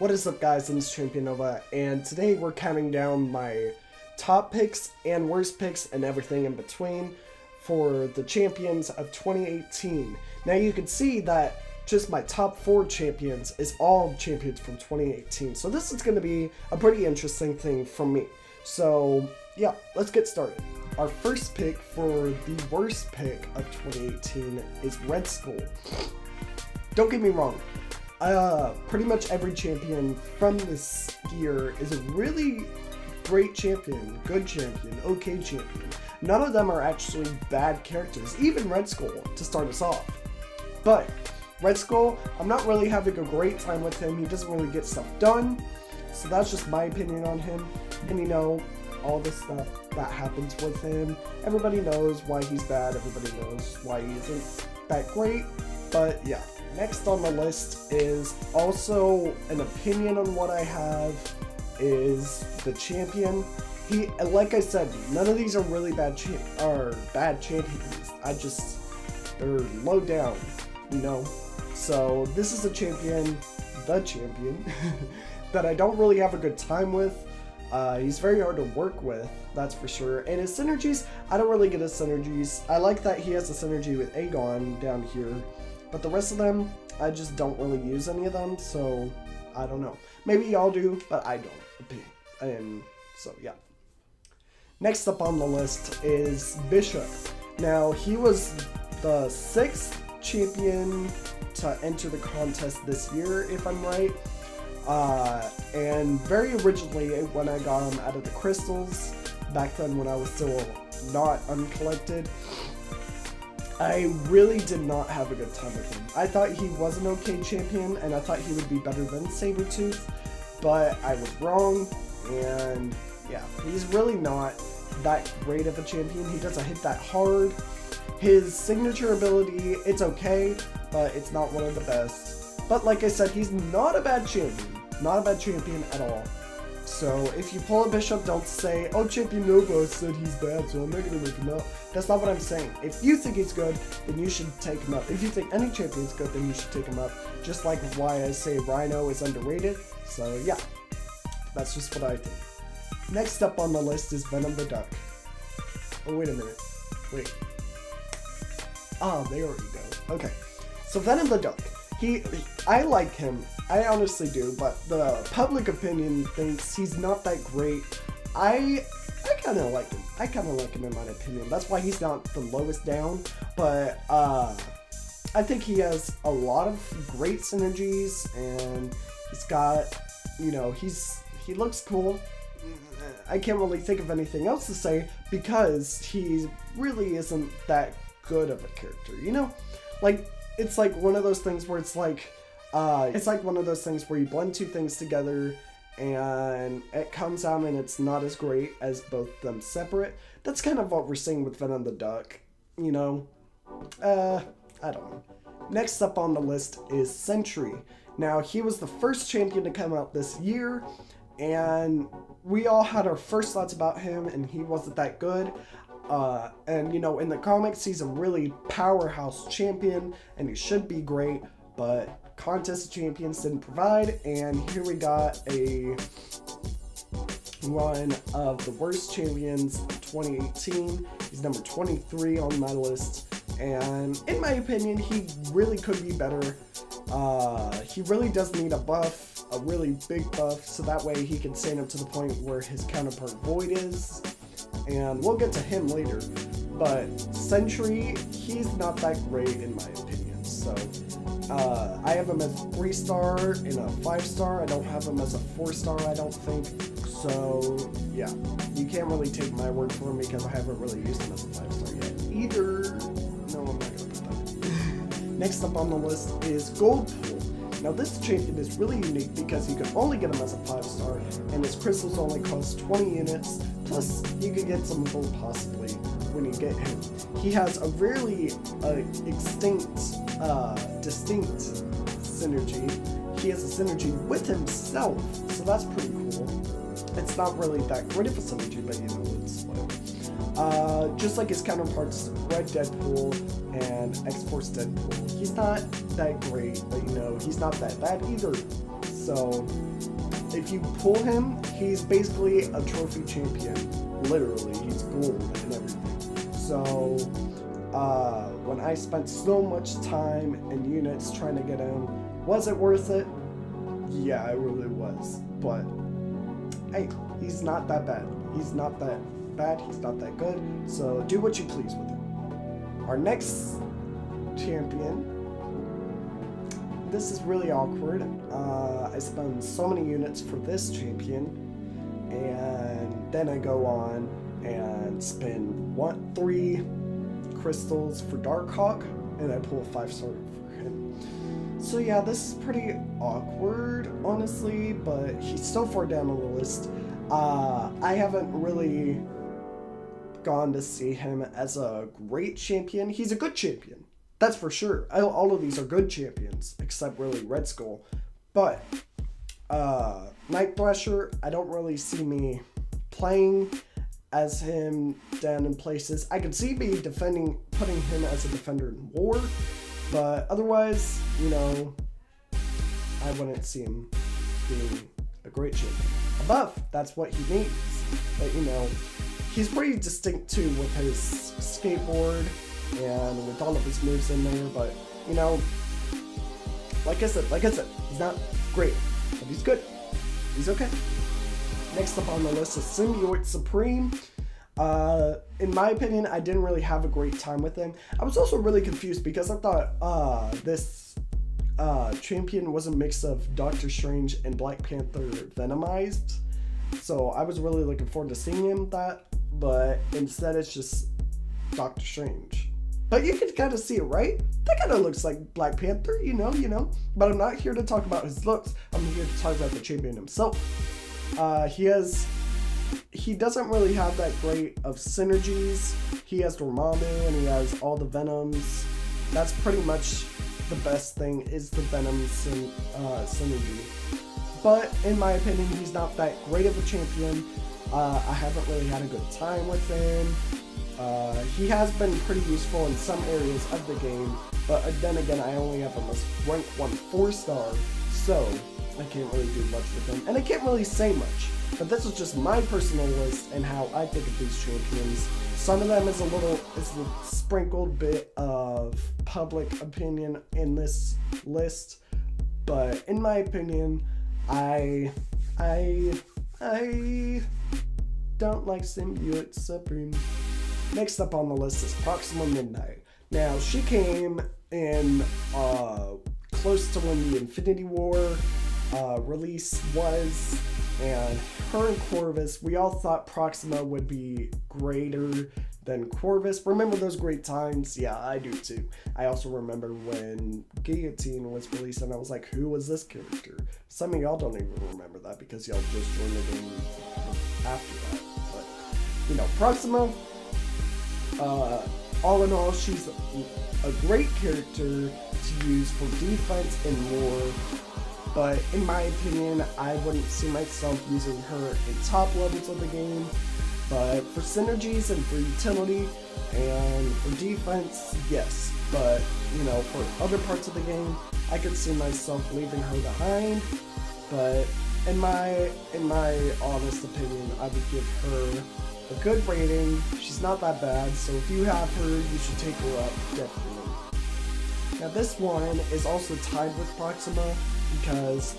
What is up, guys? I'm Champion N.O.V.A, and today we're counting down my top picks and worst picks and everything in between for the champions of 2018. Now you can see that just my top 4 champions is all champions from 2018. So this is going to be a pretty interesting thing for me. So yeah, let's get started. Our first pick for the worst pick of 2018 is Red Skull. Don't get me wrong. Pretty much every champion from this year is a really great champion, good champion, okay champion. None of them are actually bad characters, even Red Skull to start us off. But Red Skull, I'm not really having a great time with him. He doesn't really get stuff done. So that's just my opinion on him. And you know, all the stuff that happens with him. Everybody knows why he's bad. Everybody knows why he isn't that great. But yeah. Next on the list is also an opinion on what I have is the champion. Like I said, none of these are really bad champions. They're low down, you know. So this is a champion, the champion, that I don't really have a good time with. He's very hard to work with, that's for sure. And his synergies, I don't really get his synergies. I like that he has a synergy with Aegon down here. But the rest of them, I just don't really use any of them, so I don't know. Maybe y'all do, but I don't. And so, yeah. Next up on the list is Bishop. Now, he was the 6th champion to enter the contest this year, if I'm right. And very originally, when I got him out of the crystals, back then when I was still not uncollected, I really did not have a good time with him. I thought he was an okay champion, and I thought he would be better than SABRETOOTH, but I was wrong, and yeah, he's really not that great of a champion. He doesn't hit that hard. His signature ability, it's okay, but it's not one of the best. But like I said, he's not a bad champion. Not a bad champion at all. So if you pull a Bishop, don't say, oh, Champion N.O.V.A said he's bad, so I'm not going to make him out. That's not what I'm saying. If you think he's good, then you should take him up. If you think any champion's good, then you should take him up. Just like why I say Rhino is underrated. So yeah, that's just what I think. Next up on the list is Venom the Duck. Oh, wait a minute. Wait. Ah, there we go. Okay. So Venom the Duck. I like him. I honestly do, but the public opinion thinks he's not that great. I kind of like him. I kind of like him in my opinion. That's why he's not the lowest down, but I think he has a lot of great synergies, and he's got, you know, he looks cool. I can't really think of anything else to say because he really isn't that good of a character, you know? Like, it's like one of those things where it's like one of those things where you blend two things together and it comes out and it's not as great as both of them separate. That's kind of what we're seeing with Venom the Duck, you know? I don't know. Next up on the list is Sentry. Now, he was the first champion to come out this year, and we all had our first thoughts about him, and he wasn't that good. And you know, in the comics, he's a really powerhouse champion, and he should be great, but Contest of Champions didn't provide, and here we got a one of the worst champions of 2018. He's number 23 on my list, and in my opinion, he really could be better. He really does need a buff, a really big buff, so that way he can stand up to the point where his counterpart Void is. And we'll get to him later, but Sentry, he's not that great in my opinion. So I have him as 3-star and a 5-star. I don't have him as a 4-star, I don't think. So yeah, you can't really take my word for him because I haven't really used him as a 5-star yet either. No, I'm not gonna put that. Next up on the list is Goldpool. Now this champion is really unique because you can only get him as a 5-star, and his crystals only cost 20 units, plus you could get some gold possibly when you get him. He has a really distinct synergy. He has a synergy with himself, so that's pretty cool. It's not really that great of a synergy, but you know, it's whatever. Just like his counterparts, Red Deadpool and X-Force Deadpool. He's not that great, but you know, he's not that bad either. So if you pull him, he's basically a trophy champion. Literally, he's gold and everything. So when I spent so much time and units trying to get him, was it worth it? Yeah, it really was. But hey, he's not that bad. He's not that bad. He's not that good. So do what you please with him. Our next champion. This is really awkward. I spend so many units for this champion, and then I go on and spend 3 crystals for DARKHAWK, and I pull a 5-star for him. So yeah, this is pretty awkward, honestly, but he's so far down on the list. I haven't really gone to see him as a great champion. He's a good champion. That's for sure. All of these are good champions, except really Red Skull. But Night Thrasher, I don't really see me playing as him down in places. I could see me putting him as a defender in war, but otherwise, you know, I wouldn't see him being a great champion. Above, that's what he needs. But you know, he's pretty distinct too with his skateboard and with all of his moves in there, but you know, like I said, he's not great, but he's good. He's okay. Next up on the list is SYMBIOTE Supreme. In my opinion, I didn't really have a great time with him. I was also really confused because I thought this champion was a mix of Doctor Strange and Black Panther venomized. So I was really looking forward to seeing him but instead it's just Doctor Strange. But you can kind of see it, right? That kind of looks like Black Panther, you know. But I'm not here to talk about his looks. I'm here to talk about the champion himself. He doesn't really have that great of synergies. He has Dormammu and he has all the Venoms. That's pretty much the best thing, is the Venom synergy. But in my opinion, he's not that great of a champion. I haven't really had a good time with him. He has been pretty useful in some areas of the game, but then again, I only have him as rank 1 4-star, so I can't really do much with him, and I can't really say much. But this is just my personal list and how I think of these champions. Some of them is a sprinkled bit of public opinion in this list, but in my opinion, I don't like SYMBIOTE Supreme. Next up on the list is Proxima Midnight. Now, she came in close to when the Infinity War release was, and her and Corvus, we all thought Proxima would be greater than Corvus. Remember those great times? Yeah, I do too. I also remember when Guillotine was released and I was like, who was this character? Some of y'all don't even remember that because y'all just joined the game after that. But, you know, Proxima, all in all, she's a great character to use for defense and war. But in my opinion, I wouldn't see myself using her in top levels of the game. But for synergies and for utility and for defense, yes. But, you know, for other parts of the game, I could see myself leaving her behind. But in my honest opinion, I would give her a good rating. She's not that bad, so if you have her, you should take her up, definitely. Now this one is also tied with Proxima, because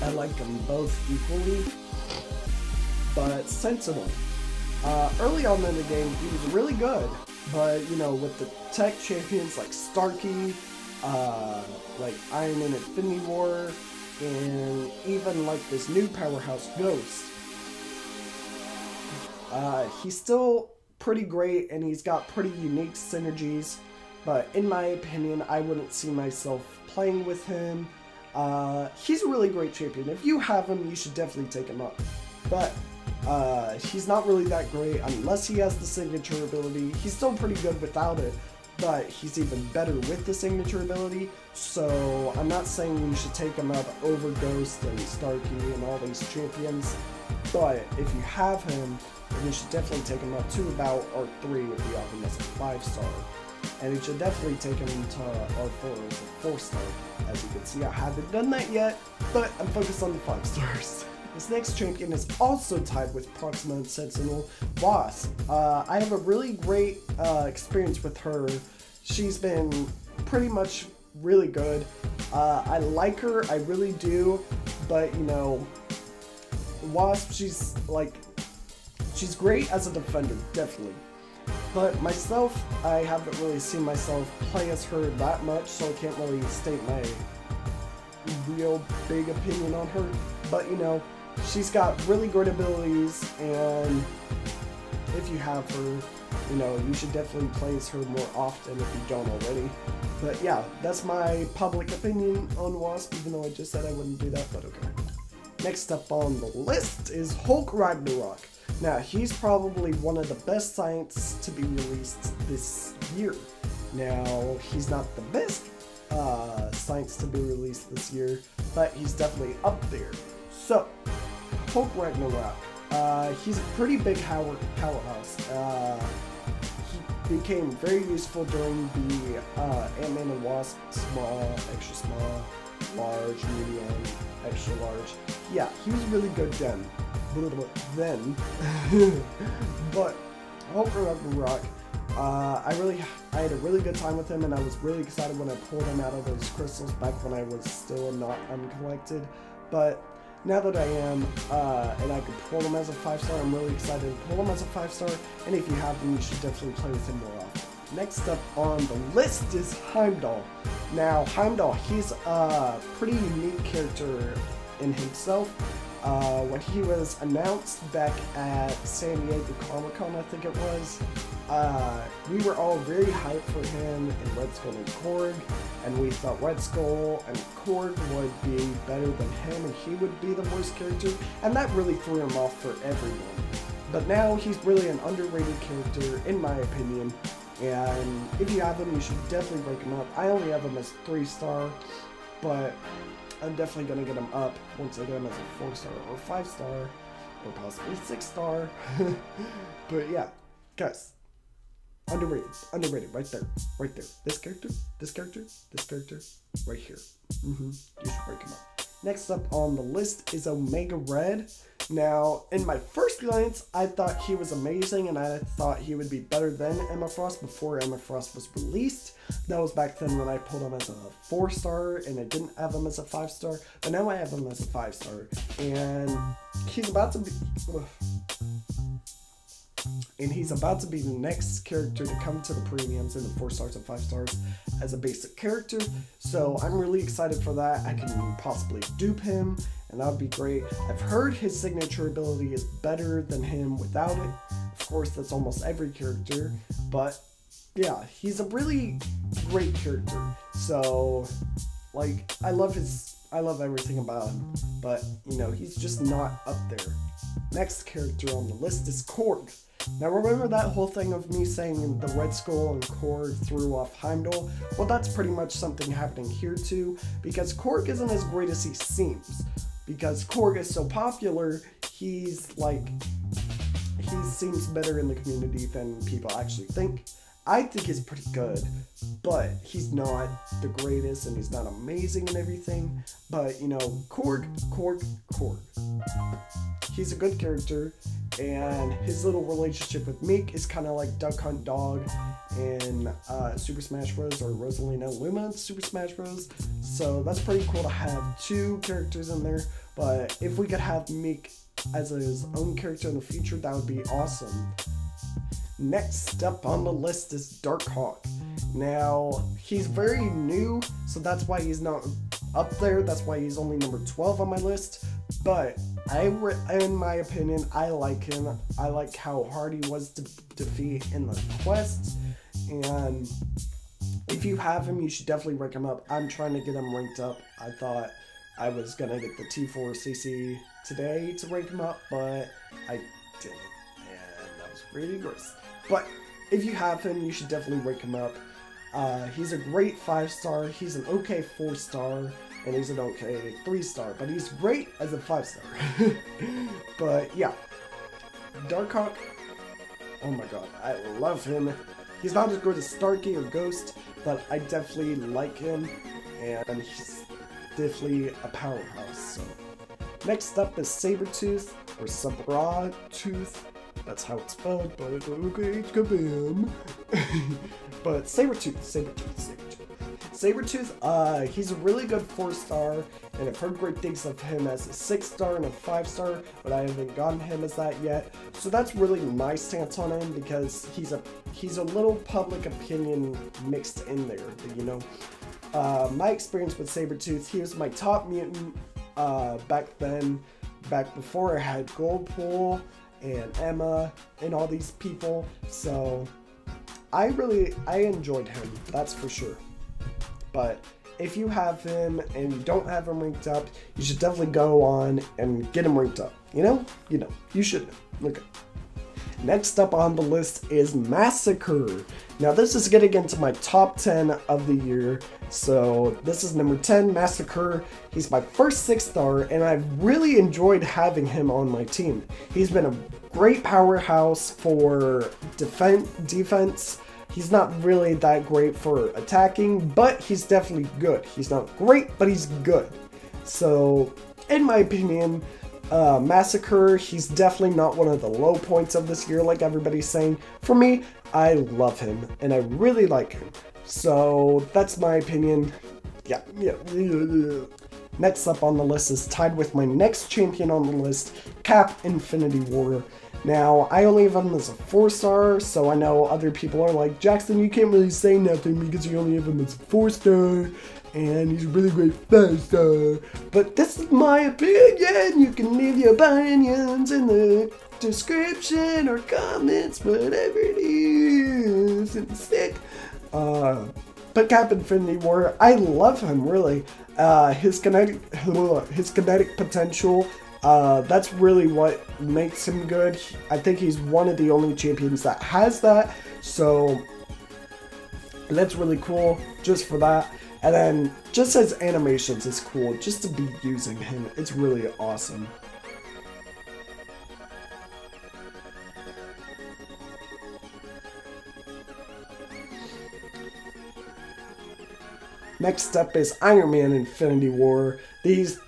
I like them both equally. But Sentinel, early on in the game, he was really good. But, you know, with the tech champions like Starkey, like Iron Man Infinity War, and even like this new powerhouse Ghost, he's still pretty great and he's got pretty unique synergies. But in my opinion, I wouldn't see myself playing with him. He's a really great champion. If you have him, you should definitely take him up. But he's not really that great unless he has the signature ability. He's still pretty good without it, but he's even better with the signature ability. So I'm not saying you should take him up over Ghost and Starkey and all these champions. But if you have him, then you should definitely take him up to about R3 if you have him as a 5-star. and you should definitely take him to R4 as a 4-star. As you can see, I haven't done that yet, but I'm focused on the 5 stars. This next champion is also tied with Proxima and Sentinel, Wasp. I have a really great experience with her. She's been pretty much really good. I like her, I really do, but you know, Wasp, she's great as a defender, definitely. But myself, I haven't really seen myself play as her that much, so I can't really state my real big opinion on her. But you know, she's got really great abilities, and if you have her, you know, you should definitely play as her more often if you don't already. But yeah, that's my public opinion on Wasp, even though I just said I wouldn't do that, but okay. Next up on the list is Hulk Ragnarok. Now, he's probably one of the best science to be released this year. Now, he's not the best science to be released this year, but he's definitely up there. So, Hulk Ragnarok. He's a pretty big powerhouse. He became very useful during the Ant-Man and Wasp small, extra small, large, medium, extra large. Yeah, he was really good then. But Hulk Ragnarok, I had a really good time with him, and I was really excited when I pulled him out of those crystals back when I was still not uncollected. But now that I am, and I can pull him as a 5-star, I'm really excited to pull him as a 5-star, and if you have him, you should definitely play with him more often. Next up on the list is Heimdall. Now, Heimdall, he's a pretty unique character in himself. When he was announced back at San Diego Comic-Con, I think it was, we were all very hyped for him in Red Skull and Korg, and we thought Red Skull and Korg would be better than him, and he would be the worst character, and that really threw him off for everyone. But now he's really an underrated character, in my opinion, and if you have him, you should definitely break him up. I only have him as 3-star, but I'm definitely going to get him up once I get him as a 4-star or 5-star, or possibly 6-star. But yeah, guys, underrated, right there. This character, right here. You should break him up. Next up on the list is Omega Red. Now, in my first glance, I thought he was amazing, and I thought he would be better than Emma Frost before Emma Frost was released. That was back then when I pulled him as a 4-star, and I didn't have him as a 5-star, but now I have him as a 5-star, and he's about to be... And he's about to be the next character to come to the premiums in the 4-stars and 5-stars as a basic character. So I'm really excited for that. I can possibly dupe him, and that would be great. I've heard his signature ability is better than him without it. Of course, that's almost every character, but yeah, he's a really great character. So, like, I love everything about him, but you know, he's just not up there. Next character on the list is Korg. Now remember that whole thing of me saying the Red Skull and Korg threw off Heimdall? Well, that's pretty much something happening here too, because Korg isn't as great as he seems. Because Korg is so popular, he seems better in the community than people actually think. I think he's pretty good, but he's not the greatest, and he's not amazing and everything. But, you know, Korg. He's a good character, and his little relationship with Meek is kind of like Duck Hunt Dog in Super Smash Bros. Or Rosalina Luma in Super Smash Bros. So that's pretty cool to have 2 characters in there, but if we could have Meek as his own character in the future, that would be awesome. Next up on the list is DARKHAWK. Now, he's very new, so that's why he's not up there. That's why he's only number 12 on my list. But in my opinion, I like him. I like how hard he was to defeat in the quests. And if you have him, you should definitely rank him up. I'm trying to get him ranked up. I thought I was going to get the T4 CC today to rank him up, but I didn't. And that was really gross. But if you have him, you should definitely rank him up. He's a great 5-star, he's an okay 4-star, and he's an okay 3-star, but he's great as a 5-star. But yeah, DARKHAWK, oh my god, I love him. He's not as good as Starkey or Ghost, but I definitely like him, and he's definitely a powerhouse. So next up is Sabertooth, or SABRETOOth. That's how it's spelled, but okay, kabam. But Sabertooth, he's a really good 4-star, and I've heard great things of him as a 6-star and a 5-star, but I haven't gotten him as that yet. So that's really my stance on him, because he's a little public opinion mixed in there, you know. My experience with Sabertooth, he was my top mutant back before I had Goldpool and Emma and all these people, so I enjoyed him, that's for sure. But if you have him and you don't have him ranked up, you should definitely go on and get him ranked up. You know, you should. Okay. Next up on the list is MASACRE. Now this is getting into my top 10 of the year. So this is number 10, MASACRE. He's my first 6-star, and I've really enjoyed having him on my team. He's been a great powerhouse for defense. He's not really that great for attacking, but he's definitely good. He's not great, but he's good. So, in my opinion, MASACRE, he's definitely not one of the low points of this year like everybody's saying. For me, I love him, and I really like him. So, that's my opinion. Yeah. Next up on the list is tied with my next champion on the list, Cap Infinity War. Now, I only have him as a 4-star, so I know other people are like, Jackson, you can't really say nothing because you only have him as a 4-star, and he's a really great 5-star. But this is my opinion. You can leave your opinions in the description or comments, whatever it is. It's sick. But Cap Infinity War, I love him, really. His kinetic potential, that's really what makes him good. I think he's one of the only champions that has that, so that's really cool just for that. And then just his animations is cool, just to be using him, it's really awesome. Next up is Iron Man Infinity War. He's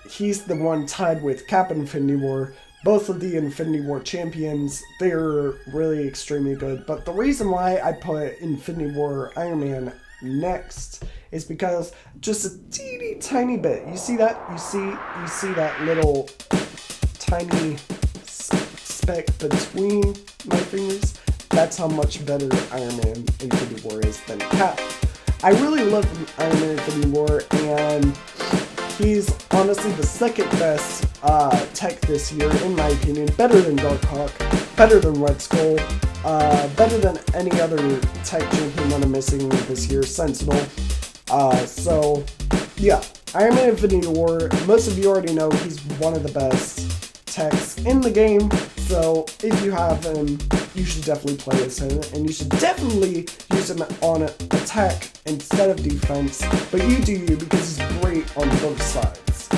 the one tied with Cap Infinity War. Both of the Infinity War champions, they're really extremely good. But the reason why I put Infinity War Iron Man next is because just a teeny tiny bit. You see that? You see that little tiny speck between my fingers? That's how much better Iron Man Infinity War is than Cap. I really love Iron Man Infinity War, and he's honestly the second best tech this year, in my opinion. Better than DARKHAWK, better than Red Skull, better than any other tech champion that I'm missing this year, Sentinel. So, yeah, Iron Man Infinity War, most of you already know he's one of the best techs in the game. So, if you have him, you should definitely play as him, and you should definitely use him on attack instead of defense, but you do you because he's great on both sides.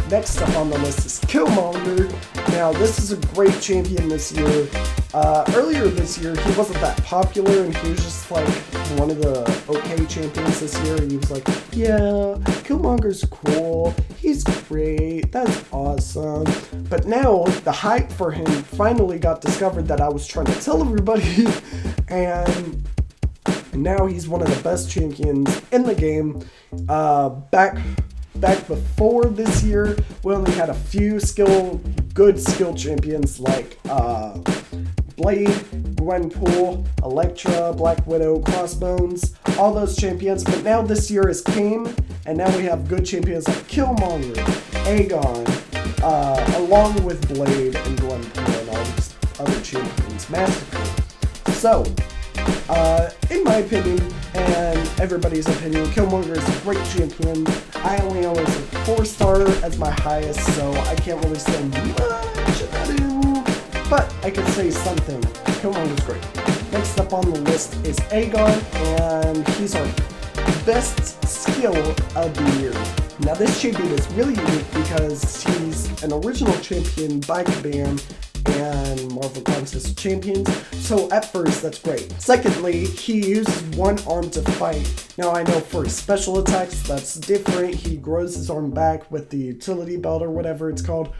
Next up on the list is KILLMONGER. Now, this is a great champion this year. Earlier this year, he wasn't that popular, and he was just like one of the okay champions this year. He was like, yeah, KILLMONGER's cool, he's great, that's awesome. But now, the hype for him finally got discovered that I was trying to tell everybody, and now he's one of the best champions in the game. Back before this year, we only had a few good skill champions like Blade, Gwenpool, Elektra, Black Widow, Crossbones, all those champions. But now this year has came, and now we have good champions like KILLMONGER, Aegon, along with Blade and Gwenpool and all these other champions, MASACRE. So, in my opinion, and everybody's opinion, KILLMONGER is a great champion. I only have a 4-star as my highest, so I can't really say much about him, but I can say something. KILLMONGER's great. Next up on the list is Aegon, and he's our best skill of the year. Now this champion is really unique because he's an original champion by Kabam, and Marvel Contest of Champions. So at first, that's great. Secondly, he uses one arm to fight. Now I know for special attacks, that's different. He grows his arm back with the utility belt or whatever it's called.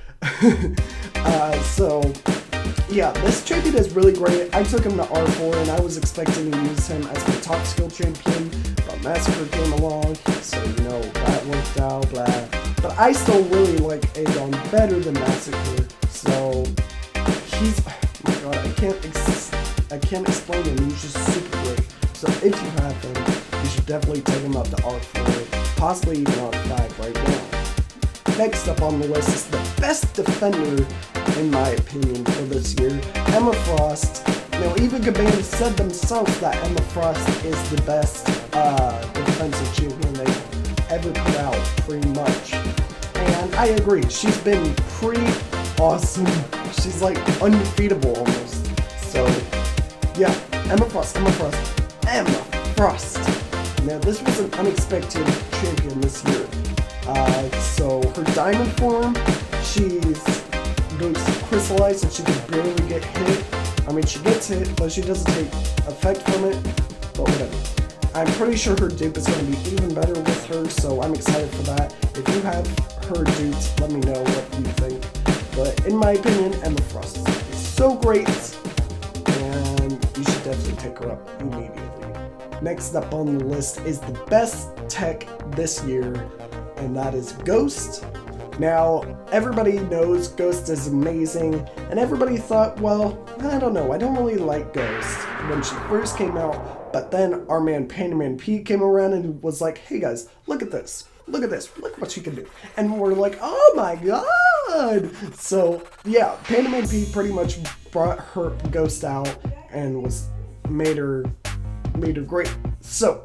So yeah, this champion is really great. I took him to R4 and I was expecting to use him as the top skill champion, but MASACRE came along, so you know, that worked out, blah. But I still really like Aegon better than MASACRE, so he's, oh my god, I can't explain him, he's just super great. So if you have him, you should definitely take him up to R4, possibly even R5 right now. Next up on the list is the best defender, in my opinion, for this year, Emma Frost. Now, even Command said themselves that Emma Frost is the best defensive champion they've ever put out, pretty much. And I agree, she's been pretty awesome. She's like undefeatable almost. So, yeah, Emma Frost. Now, this was an unexpected champion this year. So her diamond form, she's boosts crystallized, so she can barely get hit. I mean, she gets hit, but she doesn't take effect from it, but whatever. I'm pretty sure her dupe is going to be even better with her, so I'm excited for that. If you have her dupes, let me know what you think. But in my opinion, Emma Frost is so great, and you should definitely pick her up immediately. Next up on the list is the best tech this year, and that is Ghost. Now, everybody knows Ghost is amazing, and everybody thought, well, I don't know, I don't really like Ghost when she first came out, but then our man Panda Pete came around and was like, hey guys, look at this, look what she can do. And we're like, oh my god! So, yeah, Panda Pete pretty much brought her Ghost out and made her great. So,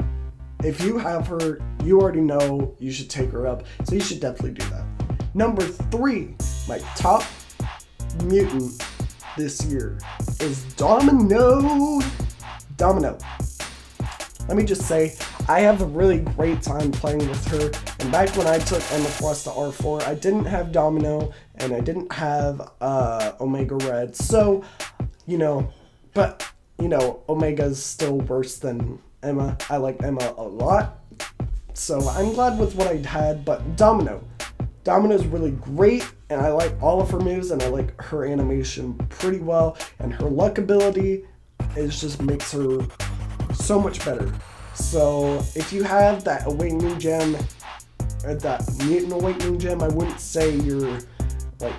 if you have her, you already know you should take her up, so you should definitely do that. Number 3, my top mutant this year is Domino. Let me just say, I have a really great time playing with her, and back when I took Emma Frost to R4, I didn't have Domino, and I didn't have Omega Red, so, but, Omega's still worse than Emma. I like Emma a lot, so I'm glad with what I had, but Domino's really great, and I like all of her moves, and I like her animation pretty well, and her luck ability just makes her so much better. So if you have that Awakening Gem, or that Mutant Awakening Gem, I wouldn't say you're like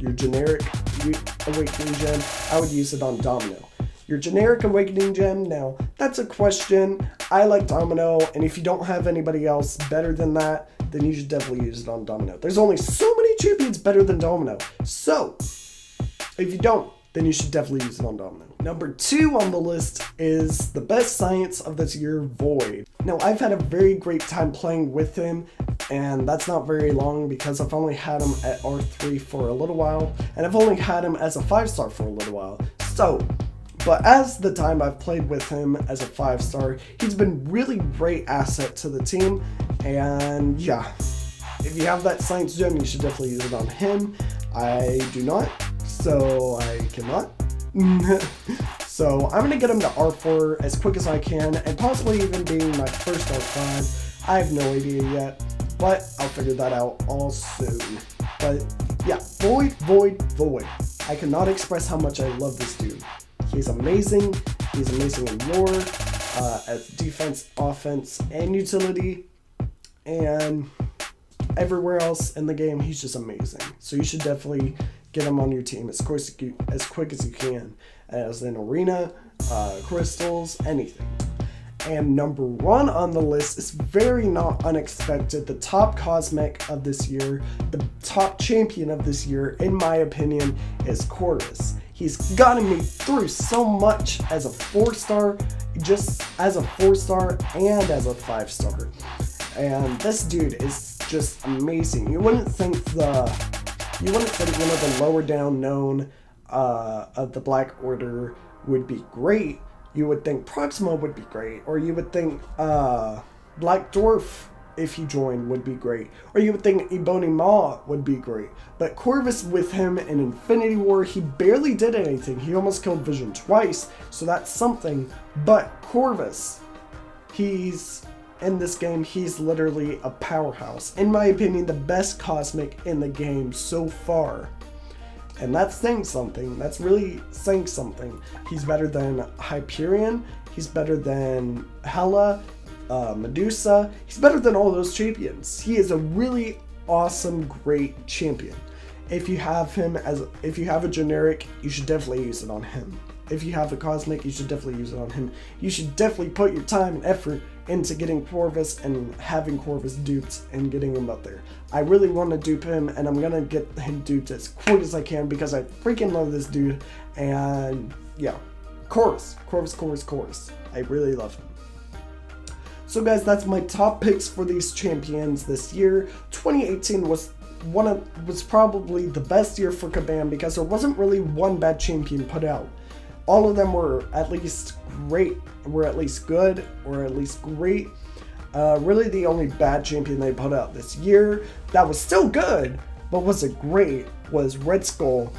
your generic Awakening Gem. I would use it on Domino. Your generic Awakening Gem, now, that's a question. I like Domino, and if you don't have anybody else better than that, then you should definitely use it on Domino. There's only so many champions better than Domino. So, if you don't, then you should definitely use it on Domino. Number 2 on the list is the best science of this year, Void. Now, I've had a very great time playing with him, and that's not very long because I've only had him at R3 for a little while, and I've only had him as a 5-star for a little while. So, but as the time I've played with him as a 5-star, he's been really great asset to the team, and yeah, if you have that science gem, you should definitely use it on him. I do not, so I cannot. So I'm going to get him to R4 as quick as I can, and possibly even being my first R5. I have no idea yet, but I'll figure that out all soon. But yeah, Void. I cannot express how much I love this dude. He's amazing. He's amazing in lore, as defense, offense, and utility, and everywhere else in the game. He's just amazing. So you should definitely get him on your team as quick as you can, as in arena, crystals, anything. And number 1 on the list is very not unexpected. The top cosmic of this year, the top champion of this year, in my opinion, is Chorus. He's gotten me through so much as a 4-star, just as a 4-star and as a 5-star. And this dude is just amazing. You wouldn't think one of the lower down known of the Black Order would be great. You would think Proxima would be great, or you would think Black Dwarf if he joined, would be great. Or you would think Ebony Maw would be great. But Corvus with him in Infinity War, he barely did anything. He almost killed Vision twice, so that's something. But Corvus, he's... in this game, he's literally a powerhouse. In my opinion, the best Cosmic in the game so far. And that's saying something. That's really saying something. He's better than Hyperion. He's better than Hela, Medusa. He's better than all those champions. He is a really awesome, great champion. If you have him if you have a generic, you should definitely use it on him. If you have a Cosmic, you should definitely use it on him. You should definitely put your time and effort into getting Corvus and having Corvus duped and getting him up there. I really want to dupe him, and I'm going to get him duped as quick as I can because I freaking love this dude. And yeah, Corvus. I really love him. So guys, that's my top picks for these champions this year. 2018 was probably the best year for Kabam because there wasn't really one bad champion put out. All of them were at least great, were at least good, or at least great. Really the only bad champion they put out this year that was still good, but wasn't great, was Red Skull.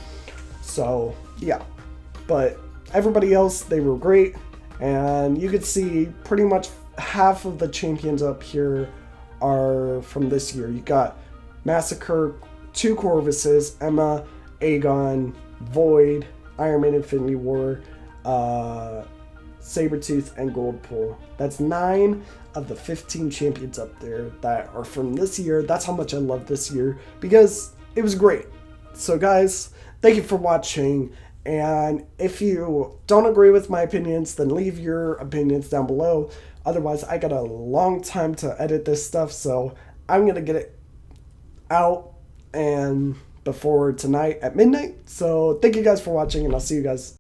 So yeah, but everybody else, they were great. And you could see pretty much half of the champions up here are from this year. You got MASACRE, 2 Corvuses, Emma, Aegon, Void, Iron Man Infinity War, Sabretooth, and Goldpool. That's 9 of the 15 champions up there that are from this year. That's how much I love this year because it was great. So guys, thank you for watching. And if you don't agree with my opinions, then leave your opinions down below. Otherwise, I got a long time to edit this stuff, so I'm going to get it out and before tonight at midnight. So thank you guys for watching, and I'll see you guys